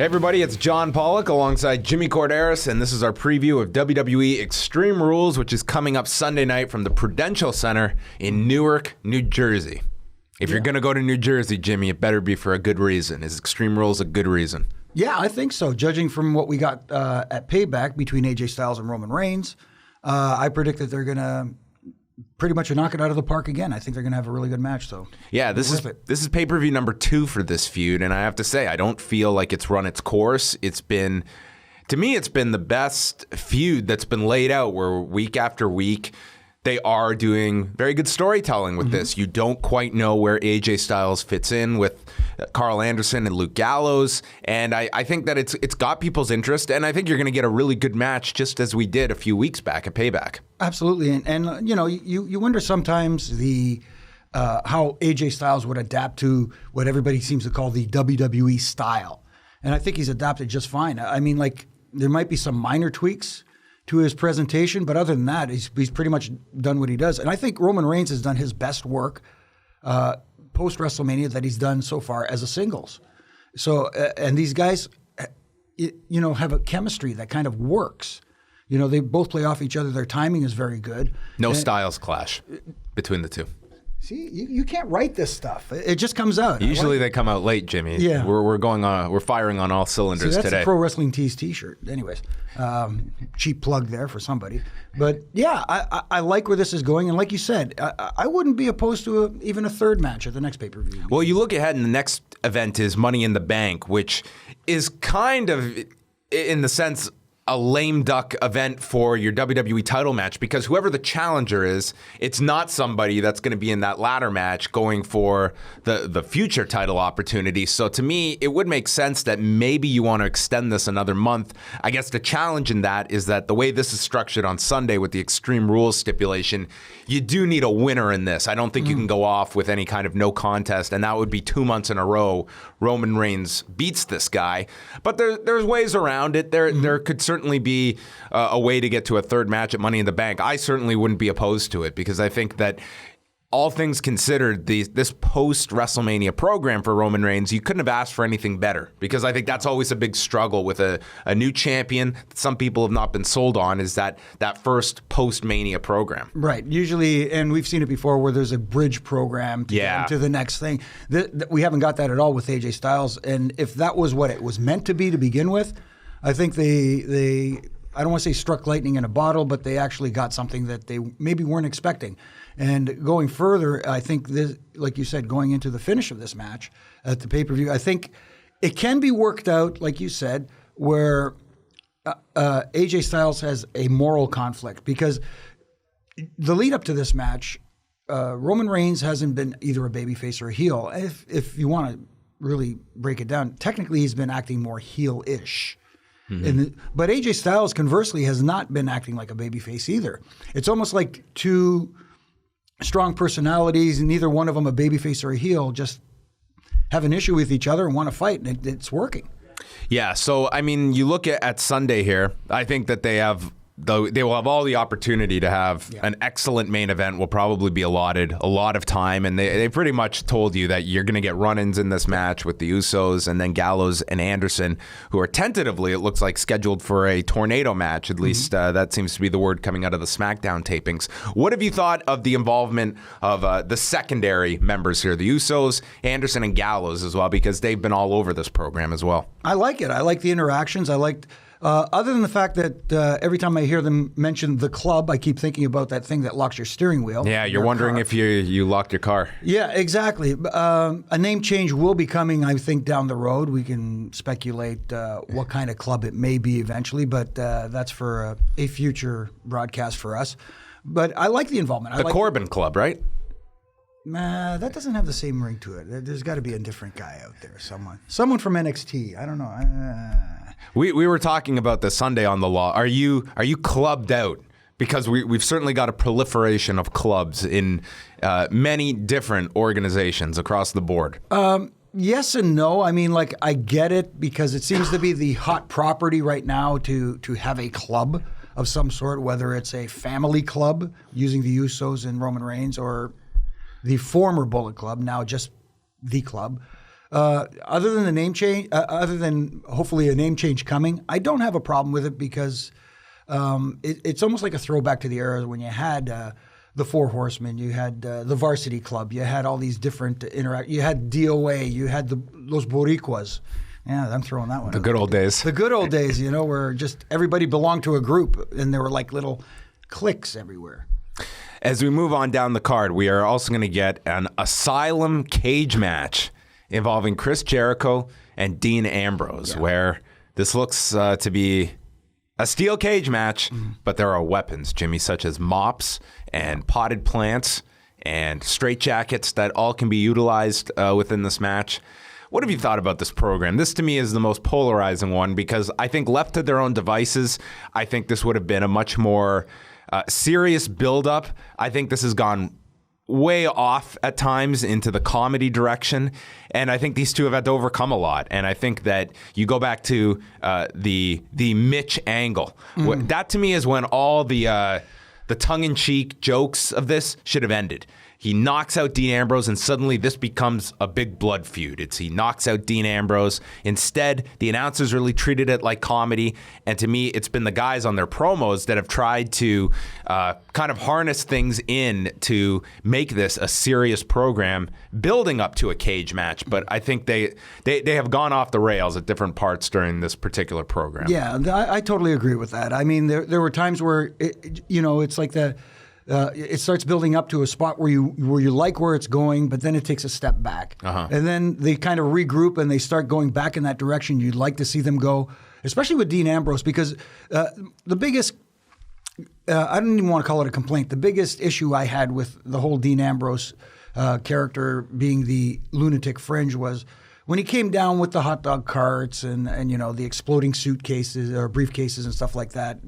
Hey everybody, it's John Pollock alongside Jimmy Korderas, and this is our preview of WWE Extreme Rules, which is coming up Sunday night from the Prudential Center in Newark, New Jersey. If you're going to go to New Jersey, Jimmy, it better be for a good reason. Is Extreme Rules a good reason? Yeah, I think so. Judging from what we got at Payback between AJ Styles and Roman Reigns, I predict that they're going to pretty much knock it out of the park again. I think they're going to have a really good match, though. Yeah, this is pay-per-view number 2 for this feud, and I have to say, I don't feel like it's run its course. To me, it's been the best feud that's been laid out, where week after week, they are doing very good storytelling with this. You don't quite know where AJ Styles fits in with Carl Anderson and Luke Gallows, and I think that it's got people's interest, and I think you're going to get a really good match, just as we did a few weeks back at Payback. Absolutely, and you know, you wonder sometimes how AJ Styles would adapt to what everybody seems to call the WWE style, and I think he's adapted just fine. I mean, like, there might be some minor tweaks to his presentation, but other than that, he's pretty much done what he does. And I think Roman Reigns has done his best work post-WrestleMania that he's done so far as a singles. So, and these guys, have a chemistry that kind of works. You know, they both play off each other. Their timing is very good. No styles clash between the two. See, you can't write this stuff. It just comes out. Usually they come out late, Jimmy. Yeah. We're firing on all cylinders that's today. That's a Pro Wrestling Tees t-shirt. Anyways, cheap plug there for somebody. But yeah, I like where this is going. And like you said, I wouldn't be opposed to even a third match at the next pay-per-view. Well, you look ahead and the next event is Money in the Bank, which is kind of, in the sense, a lame duck event for your WWE title match, because whoever the challenger is, it's not somebody that's going to be in that ladder match going for the future title opportunity. So to me, it would make sense that maybe you want to extend this another month. I guess the challenge in that is that the way this is structured on Sunday with the Extreme Rules stipulation, you do need a winner in this. I don't think you can go off with any kind of no contest, and that would be 2 months in a row Roman Reigns beats this guy. But there's ways around it. There could certainly be a way to get to a third match at Money in the Bank. I certainly wouldn't be opposed to it, because I think that, all things considered, this post-WrestleMania program for Roman Reigns, you couldn't have asked for anything better, because I think that's always a big struggle with a new champion that some people have not been sold on, is that first post-Mania program. Right. Usually, and we've seen it before, where there's a bridge program to get into the next thing. We haven't got that at all with AJ Styles, and if that was what it was meant to be to begin with, I think they I don't want to say struck lightning in a bottle, but they actually got something that they maybe weren't expecting. And going further, I think this, like you said, going into the finish of this match at the pay-per-view, I think it can be worked out, like you said, where AJ Styles has a moral conflict, because the lead up to this match, Roman Reigns hasn't been either a babyface or a heel. If you want to really break it down, technically he's been acting more heel-ish. But AJ Styles, conversely, has not been acting like a babyface either. It's almost like two strong personalities, and neither one of them a babyface or a heel, just have an issue with each other and want to fight, and it's working. Yeah, so, I mean, you look at Sunday here, I think that they will have all the opportunity to have an excellent main event. Will probably be allotted a lot of time, and they pretty much told you that you're going to get run-ins in this match with the Usos and then Gallows and Anderson, who are tentatively, it looks like, scheduled for a tornado match. At least that seems to be the word coming out of the SmackDown tapings. What have you thought of the involvement of the secondary members here, the Usos, Anderson, and Gallows as well, because they've been all over this program as well? I like it. I like the interactions. I liked... other than the fact that every time I hear them mention the club, I keep thinking about that thing that locks your steering wheel. Yeah, you're wondering if you locked your car. Yeah, exactly. A name change will be coming, I think, down the road. We can speculate what kind of club it may be eventually, but that's for a future broadcast for us. But I like the involvement. The Corbin Club, right? That doesn't have the same ring to it. There's got to be a different guy out there, someone from NXT. I don't know. We were talking about this Sunday on the Law. Are you clubbed out? Because we've certainly got a proliferation of clubs in many different organizations across the board. Yes and no. I mean, like, I get it, because it seems to be the hot property right now to have a club of some sort, whether it's a family club using the Usos and Roman Reigns, or the former Bullet Club, now just the club. Other than the name change, other than hopefully a name change coming, I don't have a problem with it because it's almost like a throwback to the era when you had the Four Horsemen, you had the Varsity Club, you had all these different you had DOA, you had those Boricuas. Yeah, I'm throwing that one. The good old days. The good old days, where just everybody belonged to a group and there were like little cliques everywhere. As we move on down the card, we are also going to get an Asylum cage match involving Chris Jericho and Dean Ambrose, where this looks to be a steel cage match, but there are weapons, Jimmy, such as mops and potted plants and straitjackets that all can be utilized within this match. What have you thought about this program? This, to me, is the most polarizing one because I think left to their own devices, I think this would have been a much more serious build-up. I think this has gone way off at times into the comedy direction, and I think these two have had to overcome a lot. And I think that you go back to the Mitch angle. That to me is when all the tongue-in-cheek jokes of this should have ended. He knocks out Dean Ambrose, and suddenly this becomes a big blood feud. He knocks out Dean Ambrose. Instead, the announcers really treated it like comedy, and to me, it's been the guys on their promos that have tried to kind of harness things in to make this a serious program, building up to a cage match. But I think they have gone off the rails at different parts during this particular program. Yeah, I totally agree with that. I mean, there were times where it's like it starts building up to a spot where you like where it's going, but then it takes a step back. And then they kind of regroup and they start going back in that direction you'd like to see them go, especially with Dean Ambrose, because the biggest, I don't even want to call it a complaint, the biggest issue I had with the whole Dean Ambrose character being the lunatic fringe was when he came down with the hot dog carts and the exploding suitcases or briefcases and stuff like that.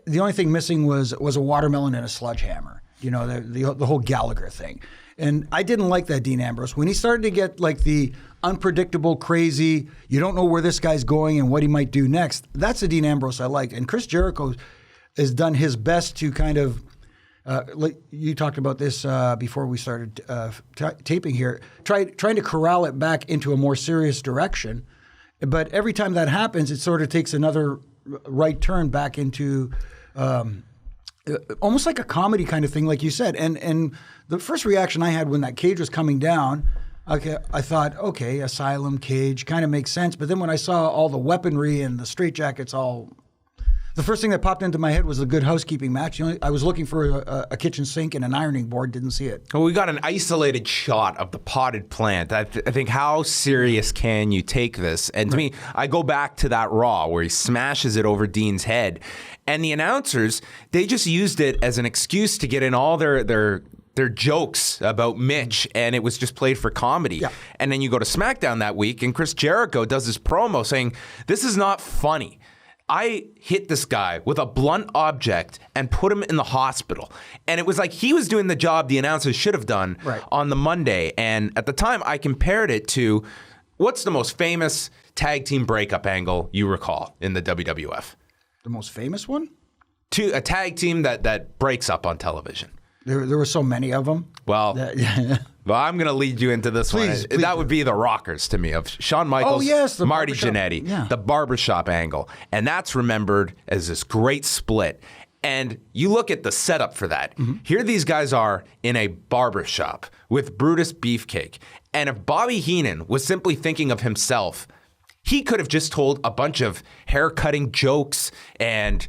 The only thing missing was a watermelon and a sledgehammer. The whole Gallagher thing. And I didn't like that Dean Ambrose. When he started to get like the unpredictable, crazy, you don't know where this guy's going and what he might do next, that's the Dean Ambrose I like. And Chris Jericho has done his best to kind of, like you talked about this before we started taping here, trying to corral it back into a more serious direction. But every time that happens, it sort of takes another right turn back into almost like a comedy kind of thing, like you said. And the first reaction I had when that cage was coming down, I thought, okay, Asylum cage kind of makes sense. But then when I saw all the weaponry and the straitjackets the first thing that popped into my head was a Good Housekeeping match. I was looking for a kitchen sink and an ironing board, didn't see it. Well, we got an isolated shot of the potted plant. I think how serious can you take this? And to me, I go back to that Raw where he smashes it over Dean's head. And the announcers, they just used it as an excuse to get in all their jokes about Mitch, and it was just played for comedy. Yeah. And then you go to SmackDown that week, and Chris Jericho does this promo saying, this is not funny. I hit this guy with a blunt object and put him in the hospital. And it was like he was doing the job the announcers should have done on the Monday. And at the time, I compared it to what's the most famous tag team breakup angle you recall in the WWF? The most famous one? To a tag team that breaks up on television. There were so many of them. Well, well, I'm going to lead you into this one. Please. That would be the Rockers to me, of Shawn Michaels, Marty Jannetty, the barbershop angle. And that's remembered as this great split. And you look at the setup for that. Here these guys are in a barbershop with Brutus Beefcake. And if Bobby Heenan was simply thinking of himself, he could have just told a bunch of hair-cutting jokes, and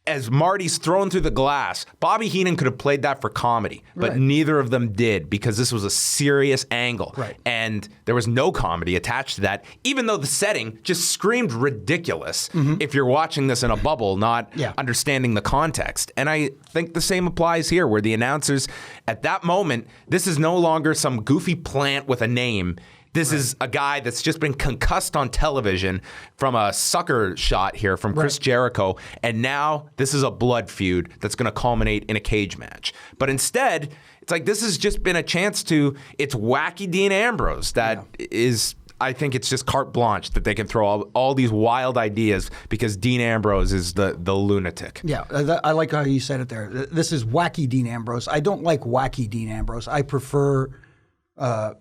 as Marty's thrown through the glass, Bobby Heenan could have played that for comedy, but neither of them did because this was a serious angle. And there was no comedy attached to that, even though the setting just screamed ridiculous if you're watching this in a bubble, not understanding the context. And I think the same applies here, where the announcers, at that moment, this is no longer some goofy plant with a name. This is a guy that's just been concussed on television from a sucker shot here from Chris Jericho, and now this is a blood feud that's going to culminate in a cage match. But instead, it's like this has just been a chance to, it's wacky Dean Ambrose that is, I think it's just carte blanche that they can throw all these wild ideas because Dean Ambrose is the lunatic. Yeah, I like how you said it there. This is wacky Dean Ambrose. I don't like wacky Dean Ambrose. I prefer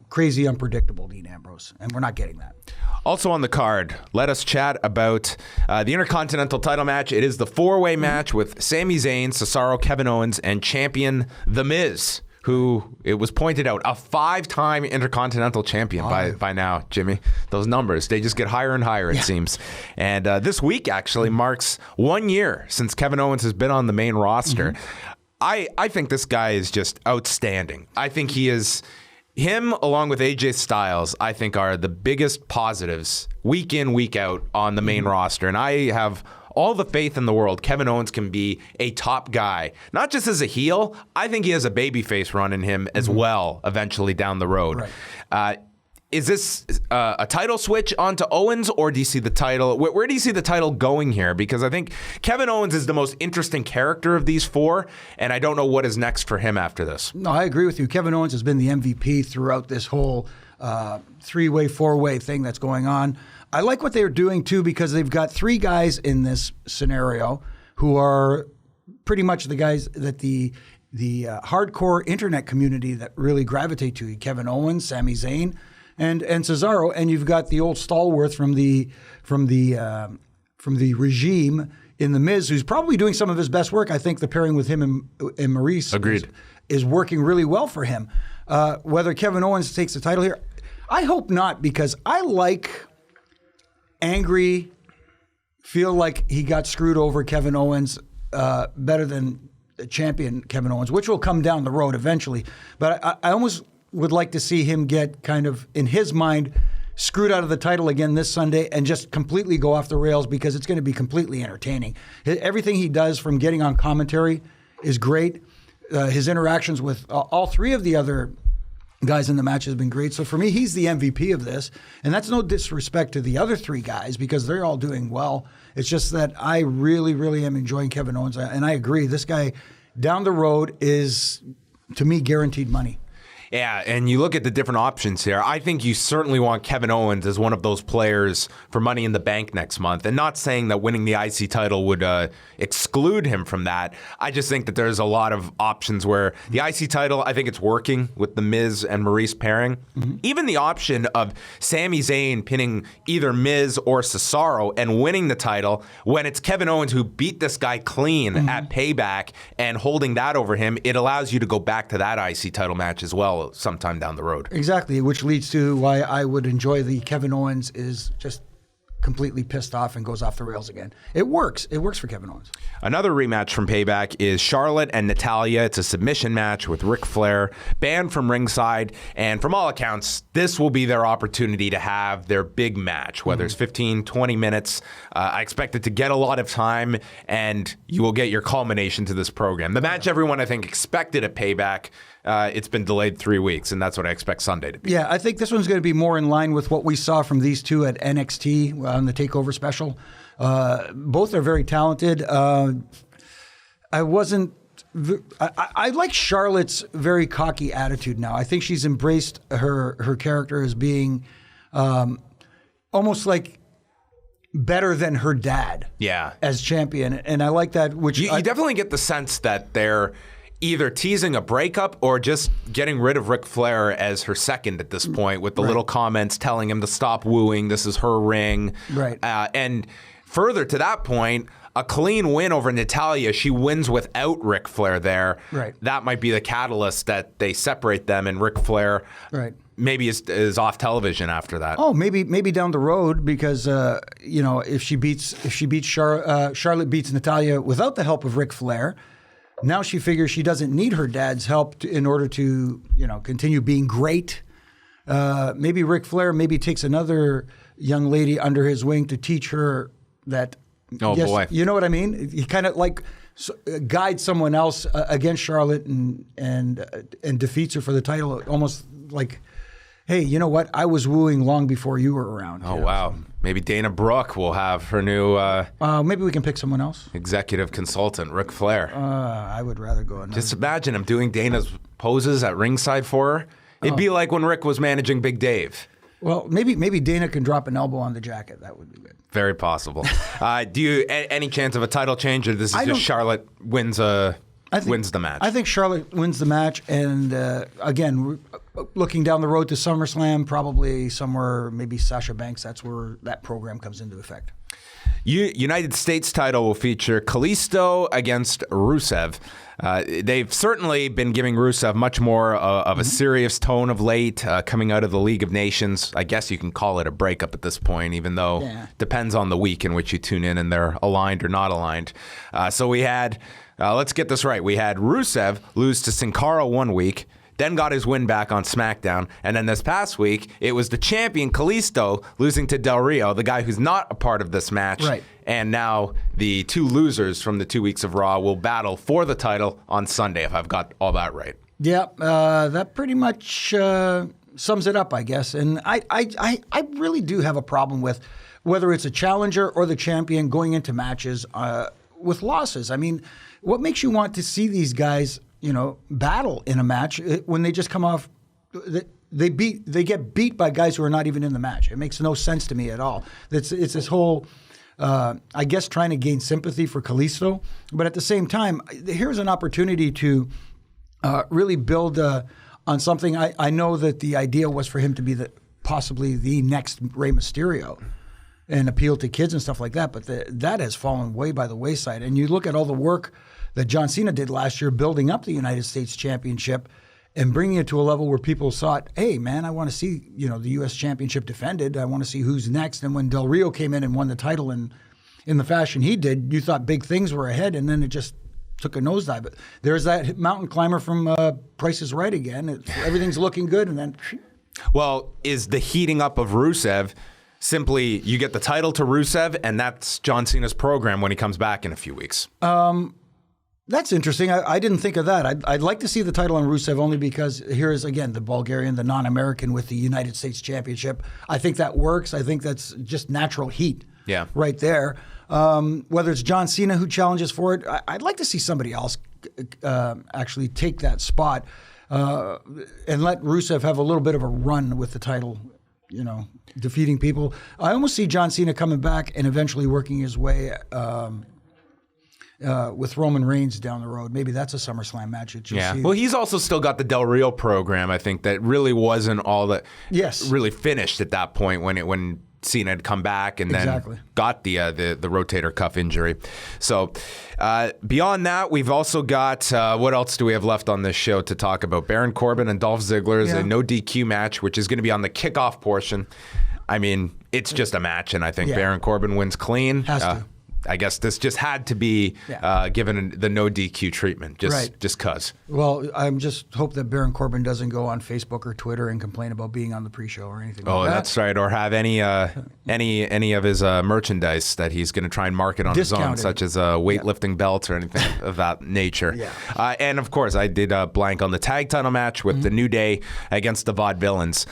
crazy unpredictable Dean Ambrose, and we're not getting that. Also on the card, let us chat about the Intercontinental title match. It is the four-way match with Sami Zayn, Cesaro, Kevin Owens, and champion The Miz, who, it was pointed out, a 5-time Intercontinental champion by now, Jimmy. Those numbers, they just get higher and higher, it seems. And this week actually marks 1 year since Kevin Owens has been on the main roster. I think this guy is just outstanding. I think he is... Him, along with AJ Styles, I think are the biggest positives week in, week out on the main roster. And I have all the faith in the world Kevin Owens can be a top guy. Not just as a heel, I think he has a babyface run in him as well eventually down the road. Right. Is this a title switch onto Owens, or do you see the title? Where do you see the title going here? Because I think Kevin Owens is the most interesting character of these four, and I don't know what is next for him after this. No, I agree with you. Kevin Owens has been the MVP throughout this whole three-way, four-way thing that's going on. I like what they're doing, too, because they've got three guys in this scenario who are pretty much the guys that the hardcore internet community that really gravitate to. Kevin Owens, Sami Zayn, and Cesaro, and you've got the old stalwart from the regime in The Miz, who's probably doing some of his best work. I think the pairing with him and Maurice is working really well for him. Whether Kevin Owens takes the title here, I hope not, because I like angry, feel like he got screwed over Kevin Owens better than the champion Kevin Owens, which will come down the road eventually. But I almost would like to see him get kind of, in his mind, screwed out of the title again this Sunday and just completely go off the rails, because it's going to be completely entertaining. Everything he does, from getting on commentary, is great. His interactions with all three of the other guys in the match has been great. So for me, he's the MVP of this. And that's no disrespect to the other three guys, because they're all doing well. It's just that I really, really am enjoying Kevin Owens. And I agree, this guy down the road is, to me, guaranteed money. Yeah, and you look at the different options here. I think you certainly want Kevin Owens as one of those players for Money in the Bank next month. And not saying that winning the IC title would exclude him from that. I just think that there's a lot of options where the IC title, I think it's working with the Miz and Maurice pairing. Even the option of Sami Zayn pinning either Miz or Cesaro and winning the title, when it's Kevin Owens who beat this guy clean at Payback and holding that over him, it allows you to go back to that IC title match as well sometime down the road. Exactly, which leads to why I would enjoy the Kevin Owens is just completely pissed off and goes off the rails again. It works. It works for Kevin Owens. Another rematch from Payback is Charlotte and Natalya. It's a submission match with Ric Flair, banned from ringside. And from all accounts, this will be their opportunity to have their big match, whether it's 15, 20 minutes. I expect it to get a lot of time, and you will get your culmination to this program. The match everyone, I think, expected at Payback. It's been delayed 3 weeks, and that's what I expect Sunday to be. Yeah, I think this one's going to be more in line with what we saw from these two at NXT on the TakeOver special. Both are very talented. I like Charlotte's very cocky attitude now. I think she's embraced her character as being almost like better than her dad as champion. And I like that. Which you definitely get the sense that they're either teasing a breakup or just getting rid of Ric Flair as her second at this point, with the little comments telling him to stop wooing, this is her ring. Right. And further to that point, a clean win over Natalya. She wins without Ric Flair there. Right. That might be the catalyst that they separate them, and Ric Flair maybe is off television after that. Oh, maybe down the road, because if Charlotte beats Natalya without the help of Ric Flair, now she figures she doesn't need her dad's help in order to, continue being great. Maybe Ric Flair takes another young lady under his wing to teach her that. Oh, yes, boy. You know what I mean? He kind of like guides someone else against Charlotte and defeats her for the title, almost like, hey, you know what? I was wooing long before you were around. Oh, wow. Maybe Dana Brooke will have her new... maybe we can pick someone else. Executive consultant, Ric Flair. I would rather go another. Just imagine him doing Dana's poses at ringside for her. It'd be like when Rick was managing Big Dave. Well, maybe Dana can drop an elbow on the jacket. That would be good. Very possible. Do you any chance of a title change, or this is just Charlotte wins the match? I think Charlotte wins the match, and again, looking down the road to SummerSlam, probably somewhere, maybe Sasha Banks. That's where that program comes into effect. United States title will feature Kalisto against Rusev. They've certainly been giving Rusev much more of a serious tone of late, coming out of the League of Nations. I guess you can call it a breakup at this point, even though it depends on the week in which you tune in and they're aligned or not aligned. So we had, let's get this right, we had Rusev lose to Sin Cara one week, then got his win back on SmackDown. And then this past week, it was the champion Kalisto losing to Del Rio, the guy who's not a part of this match. Right. And now the two losers from the 2 weeks of Raw will battle for the title on Sunday, if I've got all that right. Yeah, that pretty much sums it up, I guess. And I really do have a problem with whether it's a challenger or the champion going into matches with losses. I mean, what makes you want to see these guys battle in a match when they just come off, they get beat by guys who are not even in the match? It makes no sense to me at all. It's this whole, I guess, trying to gain sympathy for Kalisto, but at the same time, here's an opportunity to really build on something. I know that the idea was for him to be possibly the next Rey Mysterio and appeal to kids and stuff like that, but that has fallen way by the wayside. And you look at all the work that John Cena did last year building up the United States Championship and bringing it to a level where people thought, hey, man, I want to see the U.S. Championship defended. I want to see who's next. And when Del Rio came in and won the title in the fashion he did, you thought big things were ahead, and then it just took a nosedive. But there's that mountain climber from Price is Right again. Everything's looking good, and then... Well, is the heating up of Rusev simply you get the title to Rusev, and that's John Cena's program when he comes back in a few weeks? That's interesting. I didn't think of that. I'd like to see the title on Rusev only because here is, again, the Bulgarian, the non-American with the United States Championship. I think that works. I think that's just natural heat right there. Whether it's John Cena who challenges for it, I'd like to see somebody else actually take that spot and let Rusev have a little bit of a run with the title, defeating people. I almost see John Cena coming back and eventually working his way with Roman Reigns down the road. Maybe that's a SummerSlam match. Well, he's also still got the Del Rio program, I think, that really wasn't all that really finished at that point when Cena had come back and then got the rotator cuff injury. So beyond that, we've also got, what else do we have left on this show to talk about? Baron Corbin and Dolph Ziggler is a no DQ match, which is going to be on the kickoff portion. I mean, it's just a match, and I think Baron Corbin wins clean. Has to. I guess this just had to be given the no DQ treatment, just cause. Well, I'm just hope that Baron Corbin doesn't go on Facebook or Twitter and complain about being on the pre-show or anything like that. That's right. Or have any of his merchandise that he's going to try and market on his own, such as weightlifting belts or anything of that nature. And of course, I did blank on the tag title match with the New Day against the Vaudevillains.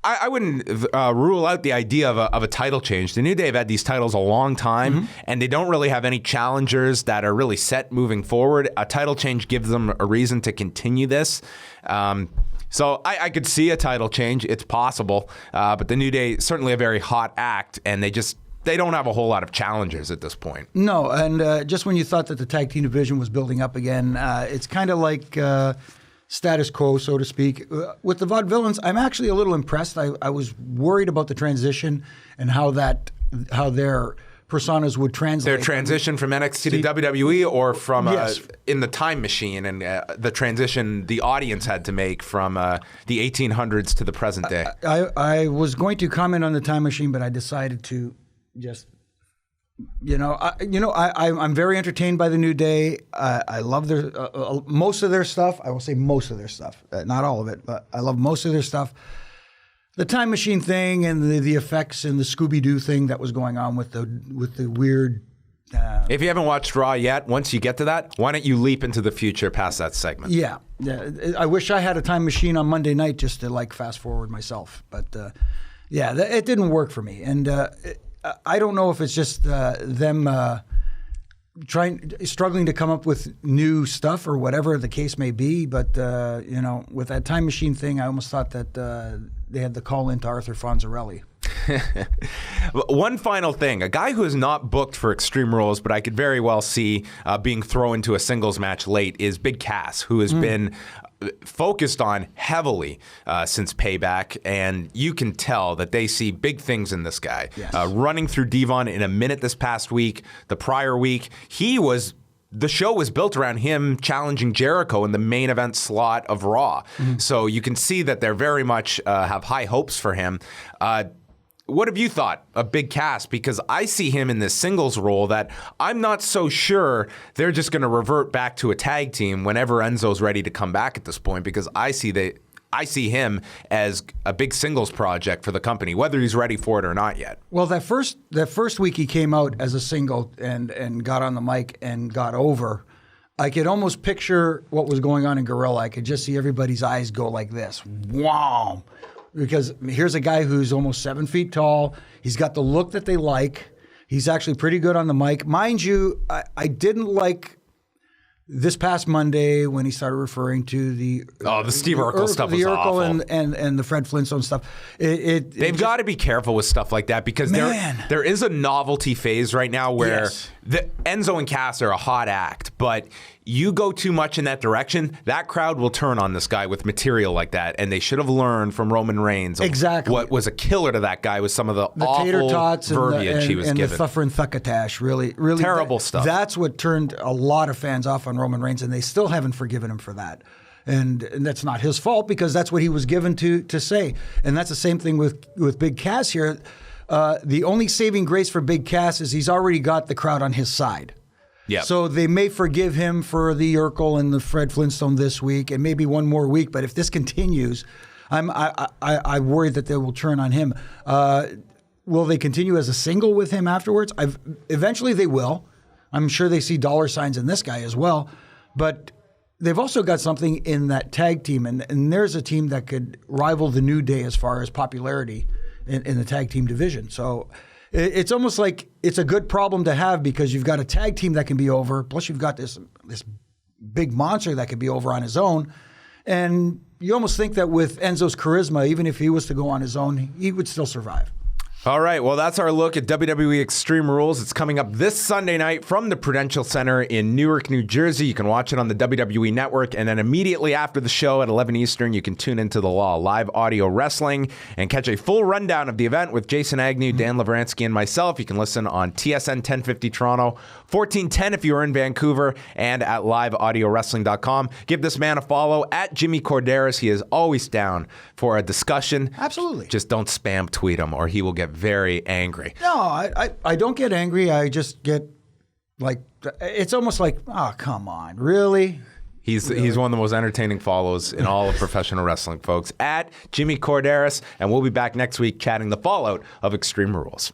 I wouldn't rule out the idea of a title change. The New Day have had these titles a long time, and they don't really have any challengers that are really set moving forward. A title change gives them a reason to continue this. So I could see a title change. It's possible. But the New Day, certainly a very hot act, and they don't have a whole lot of challengers at this point. No, and just when you thought that the tag team division was building up again, it's kind of like... status quo, so to speak. With the Vaudevillains, I'm actually a little impressed. I was worried about the transition and how their personas would translate. Their transition from NXT to WWE, or from in the time machine, and the transition the audience had to make from the 1800s to the present day. I was going to comment on the time machine, but I decided to just... I'm very entertained by the New Day. I love their most of their stuff. I will say most of their stuff, not all of it, but I love most of their stuff. The time machine thing and the effects and the Scooby-Doo thing that was going on with the weird. If you haven't watched Raw yet, once you get to that, why don't you leap into the future past that segment? Yeah. I wish I had a time machine on Monday night just to fast forward myself, but it didn't work for me, and. I don't know if it's just them struggling to come up with new stuff or whatever the case may be. But with that time machine thing, I almost thought that they had the call in to Arthur Fonzarelli. One final thing, a guy who is not booked for Extreme Rules, but I could very well see being thrown into a singles match late, is Big Cass, who has been focused on heavily since Payback, and you can tell that they see big things in this guy. Yes. Running through Devon in a minute this past week, the prior week, the show was built around him challenging Jericho in the main event slot of Raw. Mm-hmm. So you can see that they're very much have high hopes for him. What have you thought of Big Cass? Because I see him in this singles role that I'm not so sure they're just going to revert back to a tag team whenever Enzo's ready to come back at this point, because I see him as a big singles project for the company, whether he's ready for it or not yet. Well, that first week he came out as a single and got on the mic and got over. I could almost picture what was going on in Gorilla. I could just see everybody's eyes go like this. Wow. Because here's a guy who's almost 7 feet tall. He's got the look that they like. He's actually pretty good on the mic. Mind you, I didn't like this past Monday when he started referring to the Steve Urkel stuff was awful. and the Fred Flintstone stuff. They've got to be careful with stuff like that, because there is a novelty phase right now where Enzo and Cass are a hot act, but you go too much in that direction, that crowd will turn on this guy with material like that, and they should have learned from Roman Reigns exactly what was a killer to that guy was some of the awful tater tots verbiage he was given. given. And the thuffer and thuckatash, really terrible stuff. That's what turned a lot of fans off on Roman Reigns, and they still haven't forgiven him for that. And that's not his fault, because that's what he was given to say. And that's the same thing with Big Cass here. The only saving grace for Big Cass is he's already got the crowd on his side. Yep. So they may forgive him for the Urkel and the Fred Flintstone this week and maybe one more week. But if this continues, I worry that they will turn on him. Will they continue as a single with him afterwards? Eventually they will. I'm sure they see dollar signs in this guy as well. But they've also got something in that tag team. And there's a team that could rival the New Day as far as popularity in the tag team division. So it's almost like it's a good problem to have, because you've got a tag team that can be over, plus you've got this big monster that could be over on his own. And you almost think that with Enzo's charisma, even if he was to go on his own, he would still survive. All right, well, that's our look at WWE Extreme Rules. It's coming up this Sunday night from the Prudential Center in Newark, New Jersey. You can watch it on the WWE Network, and then immediately after the show at 11 Eastern, you can tune into the Law Live Audio Wrestling and catch a full rundown of the event with Jason Agnew, Dan Lavransky, and myself. You can listen on TSN 1050 Toronto, 1410 if you're in Vancouver, and at liveaudiowrestling.com. Give this man a follow at Jimmy Korderas. He is always down for a discussion. Absolutely. Just don't spam tweet him, or he will get very angry. No, I don't get angry. I just get like, it's almost like, oh, come on, really? He's one of the most entertaining follows in all of professional wrestling, folks. At Jimmy Korderas, and we'll be back next week chatting the fallout of Extreme Rules.